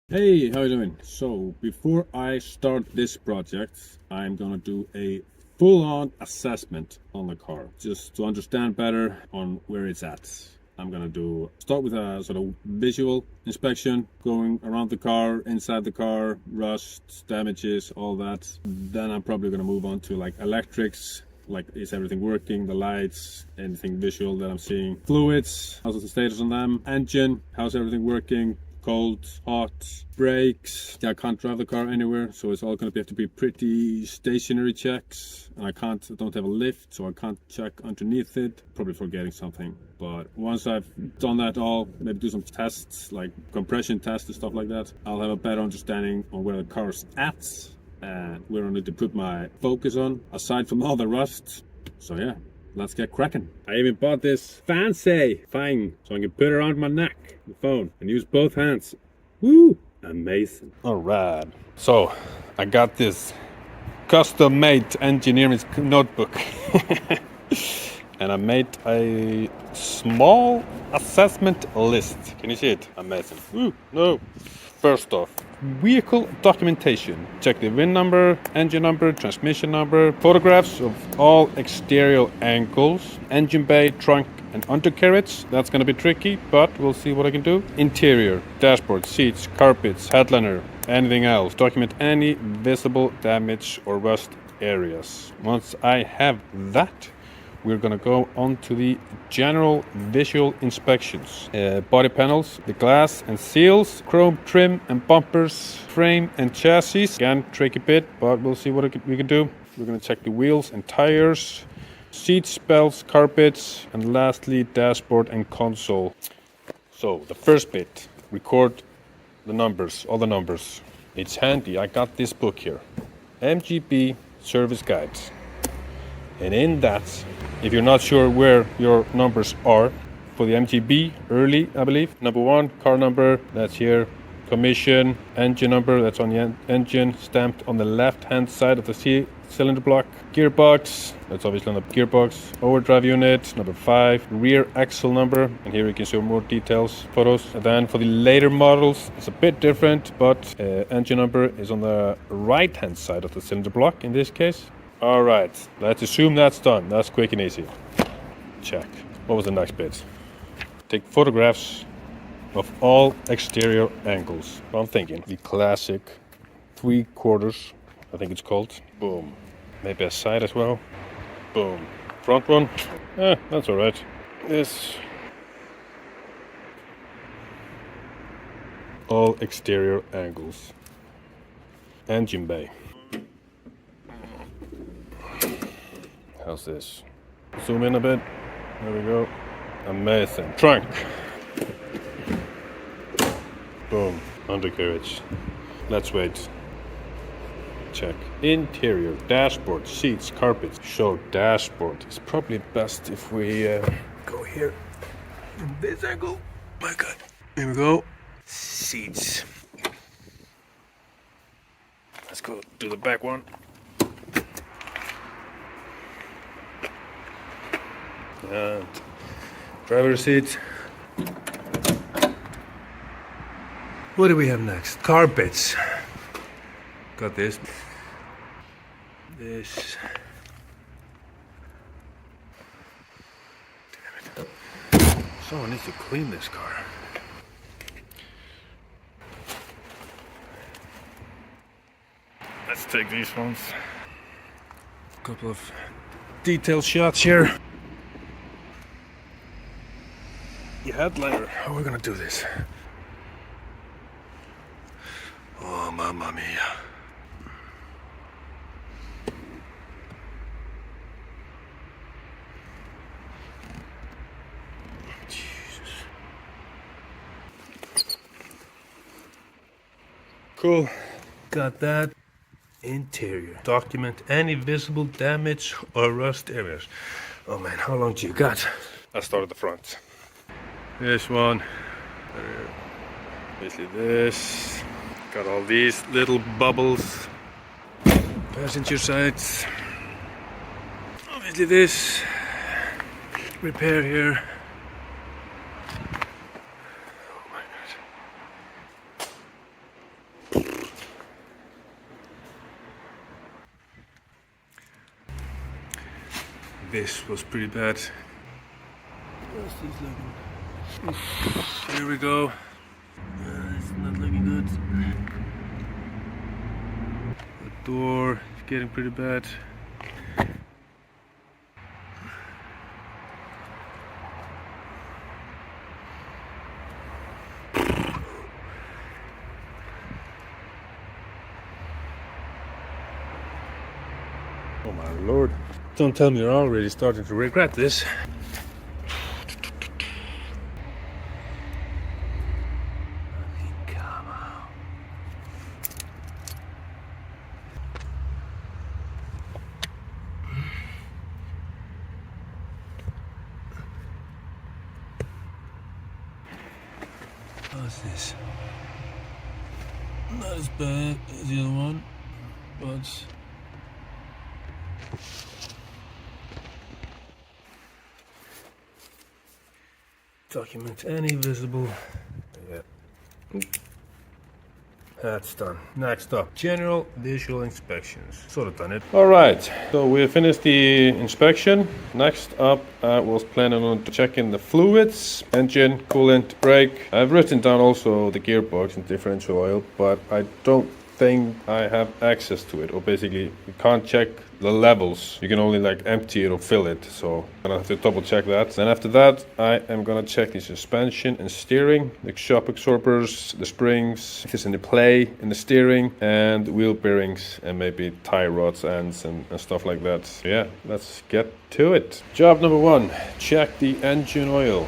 Hey, how you doing? So, before I start this project, I'm gonna do a full-on assessment on the car, just to understand better on where it's at. I'm gonna start with a sort of visual inspection, going around the car, inside the car, rust, damages, all that. Then I'm probably gonna move on to like electrics, like is everything working, the lights, anything visual that I'm seeing, fluids, how's the status on them, engine, how's everything working, cold, hot, brakes. Yeah, I can't drive the car anywhere, so it's all going to have to be pretty stationary checks. And I don't have a lift, so I can't check underneath it. Probably forgetting something. But once I've done that all, maybe do some tests, like compression tests and stuff like that, I'll have a better understanding on where the car's at and where I need to put my focus on, aside from all the rust. So yeah, let's get cracking. I even bought this fancy thing so I can put it around my neck, the phone, and use both hands. Woo! Amazing. Alright. So, I got this custom-made engineering notebook. And I made a small assessment list. Can you see it? Amazing. Ooh, no. First off, vehicle documentation. Check the VIN number, engine number, transmission number, photographs of all exterior angles, engine bay, trunk, and undercarriage. That's going to be tricky, but we'll see what I can do. Interior, dashboard, seats, carpets, headliner, anything else. Document any visible damage or rust areas. Once I have that, we're gonna go on to the general visual inspections. Body panels, the glass and seals, chrome trim and bumpers, frame and chassis. Again, tricky bit, but we'll see what we can do. We're gonna check the wheels and tires, seats, belts, carpets, and lastly, dashboard and console. So, the first bit, record the numbers, all the numbers. It's handy, I got this book here. MGB Service Guides. And in that, if you're not sure where your numbers are, for the MGB, early, I believe. Number 1, car number, that's here. Commission, engine number, that's on the engine, stamped on the left-hand side of the cylinder block. Gearbox, that's obviously on the gearbox. Overdrive unit, number 5. Rear axle number, and here you can see more details, photos. And then for the later models, it's a bit different, but engine number is on the right-hand side of the cylinder block in this case. Alright, let's assume that's done. That's quick and easy. Check. What was the next bit? Take photographs of all exterior angles. What I'm thinking. The classic 3/4, I think it's called. Boom. Maybe a side as well. Boom. Front one. That's alright. This. All exterior angles. Engine bay. How's this? Zoom in a bit. There we go. Amazing. Trunk. Boom. Undercarriage. Let's wait. Check. Interior. Dashboard. Seats. Carpets. Show dashboard. It's probably best if we go here. From this angle. My God. Here we go. Seats. Let's go do the back one. And driver's seat. What do we have next? Carpets. Got this. This. Damn it. Someone needs to clean this car. Let's take these ones. A couple of detail shots here. The headliner. How are we gonna do this? Oh, mamma mia. Jesus. Cool. Got that. Interior. Document any visible damage or rust areas. Oh man, how long do you got? Let's start at the front. This one, basically this, got all these little bubbles, passenger sides, obviously this, repair here, oh my God, this was pretty bad. Here we go. It's not looking good. The door is getting pretty bad. Oh my lord. Don't tell me you're already starting to regret this. Come on. What's this? Not as bad as the other one, but document any visible. Yeah. That's done. Next up, general visual inspections. Sort of done it. Alright, so we finished the inspection. Next up, I was planning on checking the fluids, engine, coolant, brake. I've written down also the gearbox and differential oil, but I don't think I have access to it, or basically you can't check the levels. You can only like empty it or fill it, so I'm gonna have to double check that. Then after that I am gonna check the suspension and steering, the shock absorbers, the springs, if there's any play in the steering, and wheel bearings, and maybe tie rods, ends, and stuff like that. So yeah, let's get to it. Job number 1, check the engine oil.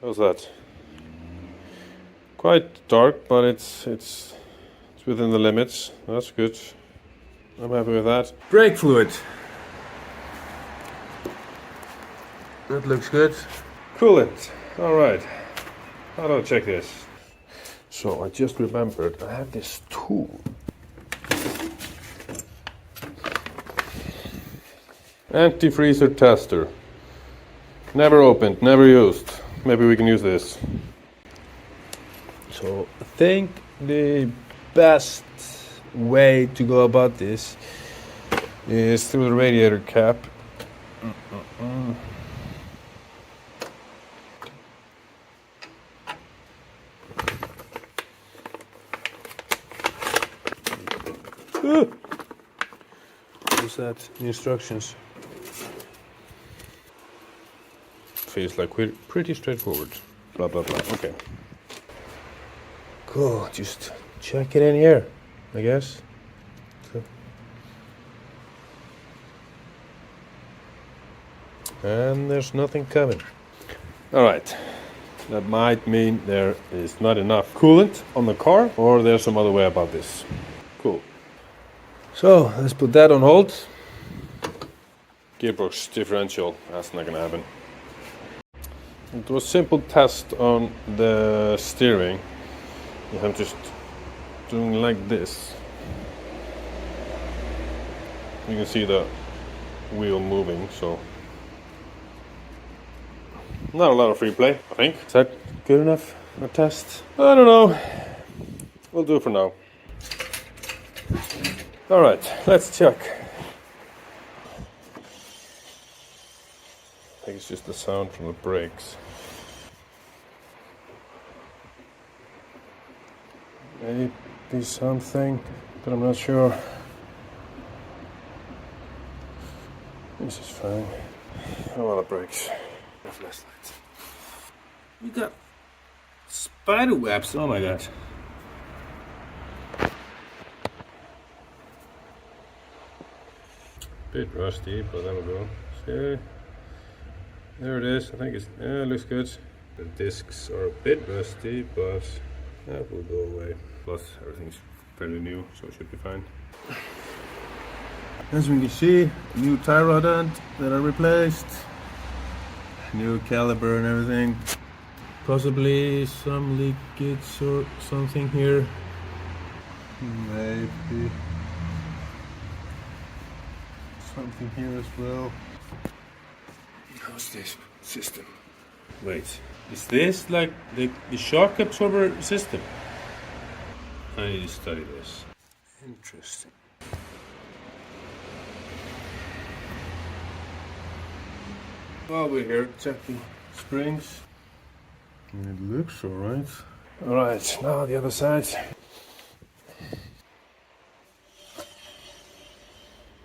How's that? Quite dark, but it's within the limits. That's good. I'm happy with that. Brake fluid. That looks good. Coolant. All right. How do I check this? So I just remembered I have this tool. Antifreezer tester. Never opened, never used. Maybe we can use this. So I think the best way to go about this is through the radiator cap. What's that? The instructions. Feels like we're pretty straightforward. Blah blah blah. Okay. Cool. Just check it in here, I guess. So. And there's nothing coming. All right. That might mean there is not enough coolant on the car, or there's some other way about this. Cool. So let's put that on hold. Gearbox differential. That's not gonna happen. It was a simple test on the steering. I'm just doing like this. You can see the wheel moving, so not a lot of free play, I think. Is that good enough for a test? I don't know. We'll do it for now. Alright, let's check. I think it's just the sound from the brakes. Maybe something, but I'm not sure. This is fine. Oh, well, the brakes. Flashlights. We got spider webs. Oh my god. Bit rusty, but there we go. See? There it is. I think it's, yeah, it looks good. The discs are a bit rusty, but that will go away. Plus, everything's fairly new, so it should be fine. As we can see, new tie rod end that I replaced. New caliber and everything. Possibly some leakage or something here. Maybe something here as well. How's this system? Wait, Is this like the shock absorber system? I need to study this. Interesting. While we're here, checking springs. It looks alright. Alright, now the other side.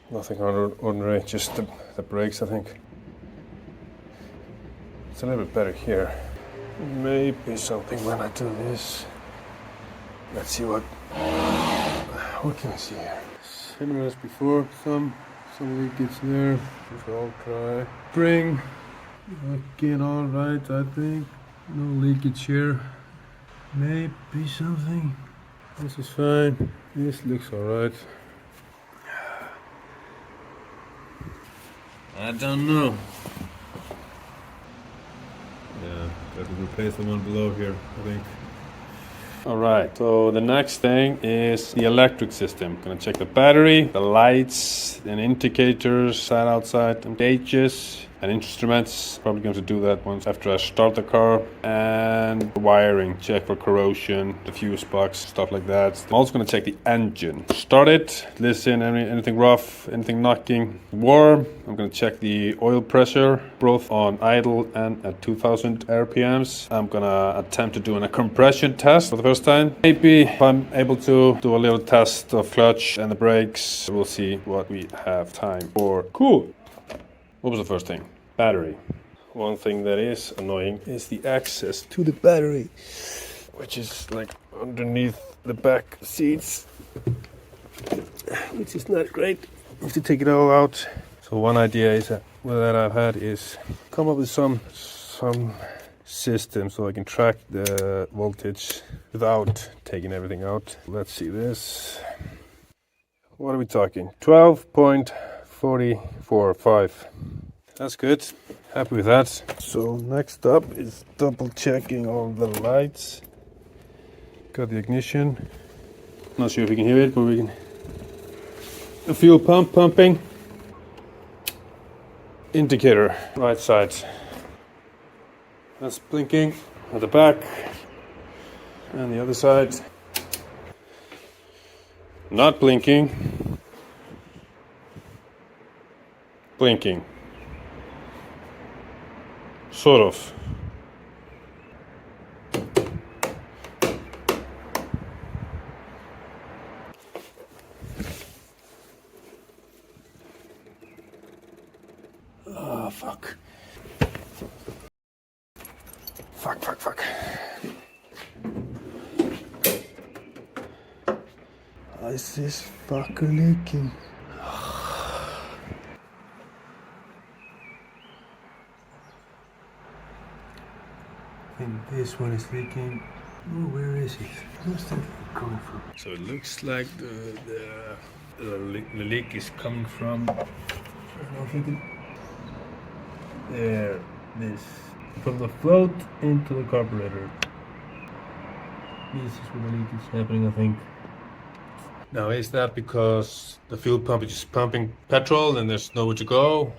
Nothing ordinary, just the brakes, I think. It's a little bit better here. Maybe something when I do this. Let's see what can we see here? Similar as before, some leakage there. These are all dry. Spring, looking alright, I think. No leakage here. Maybe something. This is fine. This looks alright. I don't know. Yeah, got to replace the one below here, I think. Alright, so the next thing is the electric system. Gonna check the battery, the lights, and indicators, side outside, and gauges, and instruments. Probably going to do that once after I start the car. And wiring, check for corrosion, the fuse box, stuff like that. I'm also gonna check the engine. Start it, listen, anything rough, anything knocking, warm. I'm gonna check the oil pressure, both on idle and at 2000 RPMs. I'm gonna attempt to do a compression test for the first time. Maybe if I'm able to do a little test of clutch and the brakes, we'll see what we have time for. Cool. What was the first thing? Battery. One thing that is annoying is the access to the battery, which is like underneath the back seats, which is not great. You have to take it all out. So one idea is that I've had is come up with some system so I can track the voltage without taking everything out. Let's see this. What are we talking? 12.445. That's good. Happy with that. So next up is double checking all the lights. Got the ignition. Not sure if you can hear it, but we can. The fuel pump pumping. Indicator, right side. That's blinking at the back. And the other side. Not blinking. Blinking. Sort of. Oh, fuck. Fuck. Is this fucker leaking? I think this one is leaking. Oh, where is it? Where's the leak coming from? So it looks like the leak is coming from. I don't know if you can. There, this. From the float into the carburettor. This is where the leak is happening, I think. Now, is that because the fuel pump is just pumping petrol and there's nowhere to go,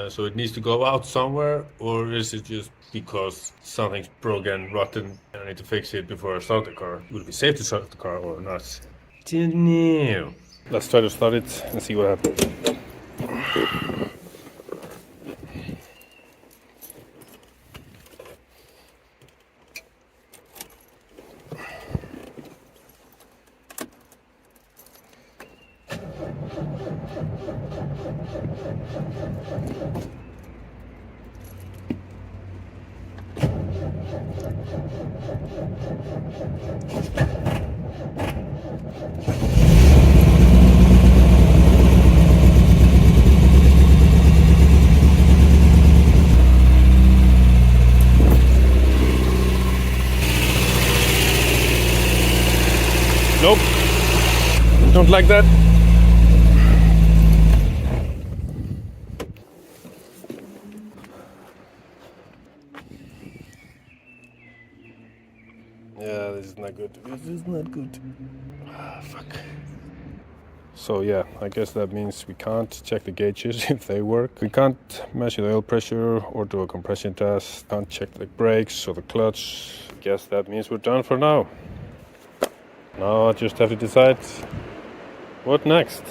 so it needs to go out somewhere? Or is it just because something's broken, rotten, and I need to fix it before I start the car? Would it be safe to start the car or not? Don't know. Let's try to start it and see what happens. Nope. Don't like that. Yeah, this is not good. This is not good. Ah, fuck. So yeah, I guess that means we can't check the gauges if they work. We can't measure the oil pressure or do a compression test. Can't check the brakes or the clutch. Guess that means we're done for now. Now I just have to decide what next.